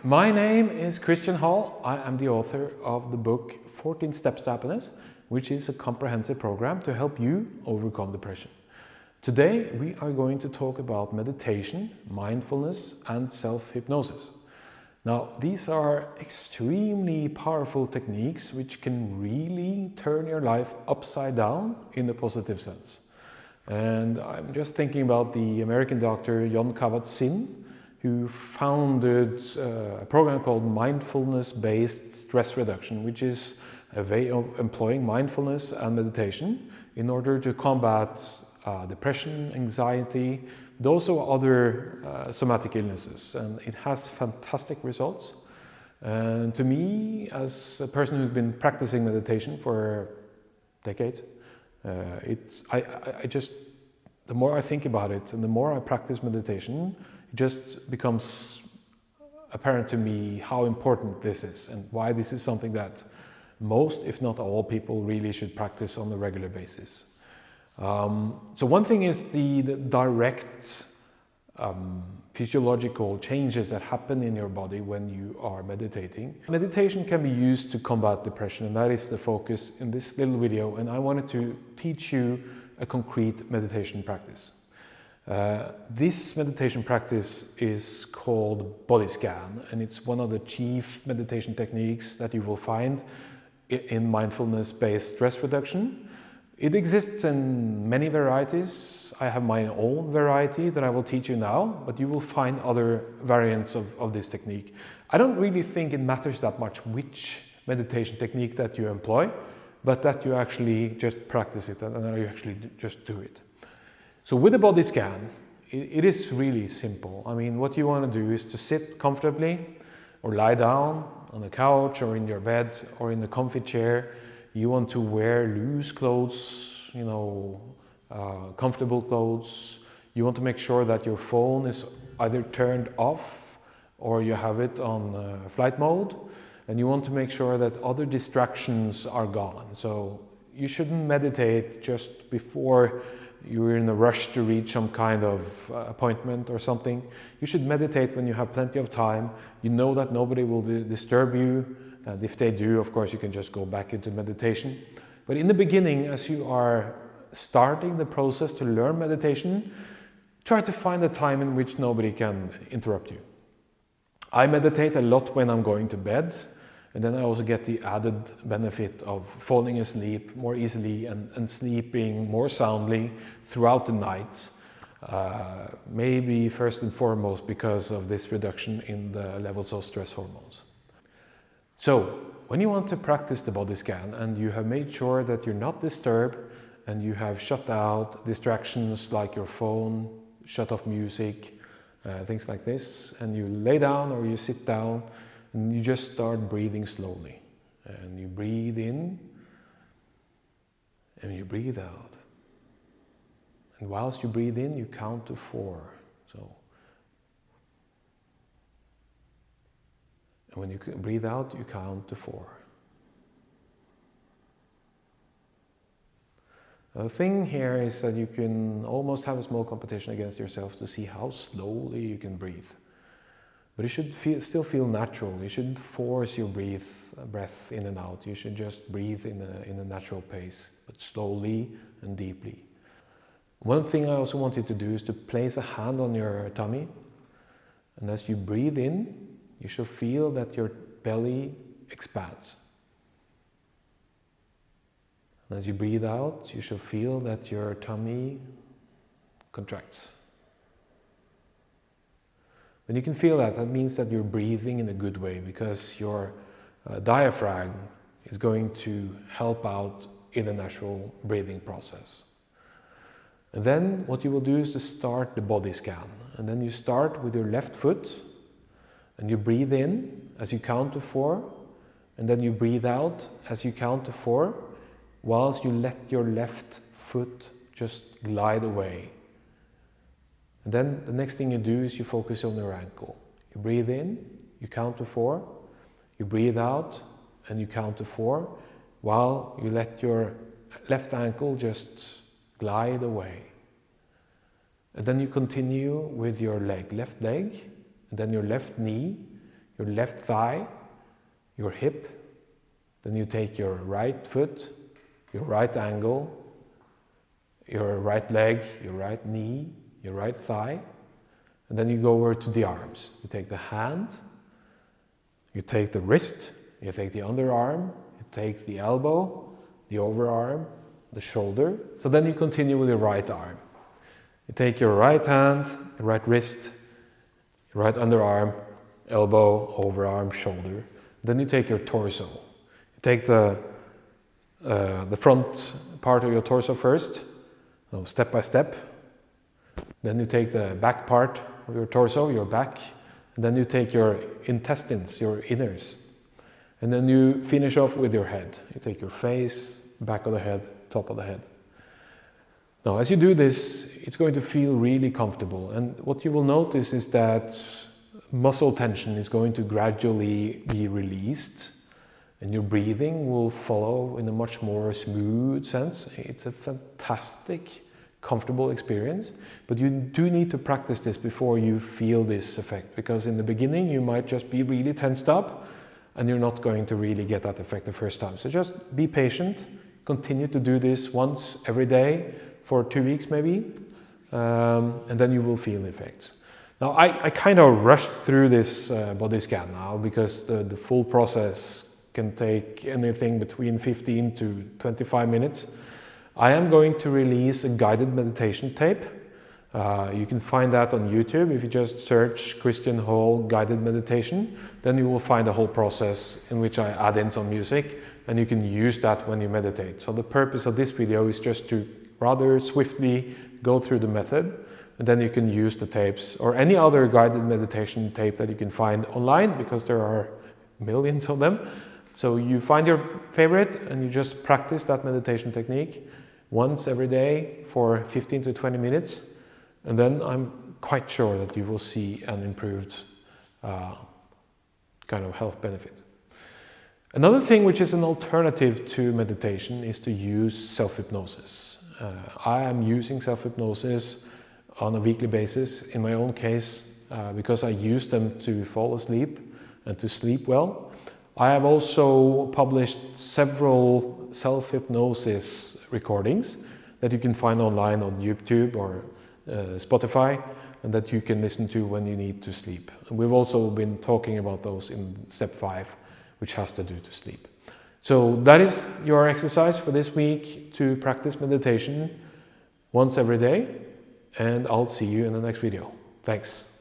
My name is Christian Hall. I am the author of the book 14 Steps to Happiness, which is a comprehensive program to help you overcome depression. Today we are going to talk about meditation, mindfulness and self-hypnosis. Now, these are extremely powerful techniques which can really turn your life upside down in a positive sense. And I'm just thinking about the American doctor Jon Kabat-Zinn, who founded a program called Mindfulness-based stress reduction, which is a way of employing mindfulness and meditation in order to combat depression, anxiety, but also other somatic illnesses. And it has fantastic results. And to me, as a person who's been practicing meditation for decades, the more I think about it and the more I practice meditation, it just becomes apparent to me how important this is and why this is something that most, if not all, people really should practice on a regular basis. So one thing is the direct physiological changes that happen in your body when you are meditating. Meditation can be used to combat depression, and that is the focus in this little video, and I wanted to teach you a concrete meditation practice. This meditation practice is called body scan, and it's one of the chief meditation techniques that you will find in mindfulness-based stress reduction. It exists in many varieties. I have my own variety that I will teach you now, but you will find other variants of this technique. I don't really think it matters that much which meditation technique that you employ, but that you actually just practice it and that you actually just do it. So with the body scan, it is really simple. I mean, what you want to do is to sit comfortably or lie down on a couch or in your bed or in a comfy chair. You want to wear loose clothes, comfortable clothes. You want to make sure that your phone is either turned off or you have it on flight mode. And you want to make sure that other distractions are gone. So you shouldn't meditate just before you're in a rush to reach some kind of appointment or something. You should meditate when you have plenty of time. You know that nobody will disturb you. And if they do, of course, you can just go back into meditation. But in the beginning, as you are starting the process to learn meditation, try to find a time in which nobody can interrupt you. I meditate a lot when I'm going to bed, and then I also get the added benefit of falling asleep more easily and sleeping more soundly throughout the night. Maybe first and foremost because of this reduction in the levels of stress hormones. So, when you want to practice the body scan and you have made sure that you're not disturbed and you have shut out distractions like your phone, shut off music, things like this, and you lay down or you sit down and you just start breathing slowly. And you breathe in and you breathe out. And whilst you breathe in, you count to 4. And when you breathe out, you count to 4. The thing here is that you can almost have a small competition against yourself to see how slowly you can breathe. But it should still feel natural. You shouldn't force your breath in and out. You should just breathe in a natural pace, but slowly and deeply. One thing I also want you to do is to place a hand on your tummy. And as you breathe in, you shall feel that your belly expands. And as you breathe out, you shall feel that your tummy contracts. When you can feel that, that means that you're breathing in a good way, because your diaphragm is going to help out in the natural breathing process. And then what you will do is to start the body scan. And then you start with your left foot. And you breathe in as you count to 4, and then you breathe out as you count to 4, whilst you let your left foot just glide away. And then the next thing you do is you focus on your ankle. You breathe in, you count to 4, you breathe out, and you count to 4, while you let your left ankle just glide away. And then you continue with your left leg, and then your left knee. your left thigh, your hip. Then you take your right foot, your right ankle, your right leg, your right knee, your right thigh. And then you go over to the arms. You take the hand, you take the wrist, you take the underarm, you take the elbow, the overarm, the shoulder. So then you continue with your right arm. You take your right hand, your right wrist, your right underarm, elbow, overarm, shoulder. Then you take your torso. You take the front part of your torso first, so step by step. Then you take the back part of your torso, your back. And then you take your intestines, your inners. And then you finish off with your head. You take your face, back of the head, top of the head. Now, as you do this, it's going to feel really comfortable. And what you will notice is that muscle tension is going to gradually be released. And your breathing will follow in a much more smooth sense. It's a fantastic, comfortable experience. But you do need to practice this before you feel this effect. Because in the beginning, you might just be really tensed up. And you're not going to really get that effect the first time. So just be patient. Continue to do this once every day for 2 weeks maybe, and then you will feel the effects. Now I kind of rushed through this body scan now because the full process can take anything between 15 to 25 minutes. I am going to release a guided meditation tape. You can find that on YouTube. If you just search Christian Hall guided meditation, then you will find the whole process in which I add in some music, and you can use that when you meditate. So the purpose of this video is just to rather swiftly go through the method, and then you can use the tapes or any other guided meditation tape that you can find online, because there are millions of them. So you find your favorite and you just practice that meditation technique once every day for 15 to 20 minutes. And then I'm quite sure that you will see an improved kind of health benefit. Another thing which is an alternative to meditation is to use self-hypnosis. I am using self-hypnosis on a weekly basis in my own case because I use them to fall asleep and to sleep well. I have also published several self-hypnosis recordings that you can find online on YouTube or Spotify, and that you can listen to when you need to sleep. And we've also been talking about those in step 5, which has to do to sleep. So that is your exercise for this week, to practice meditation once every day, and I'll see you in the next video. Thanks.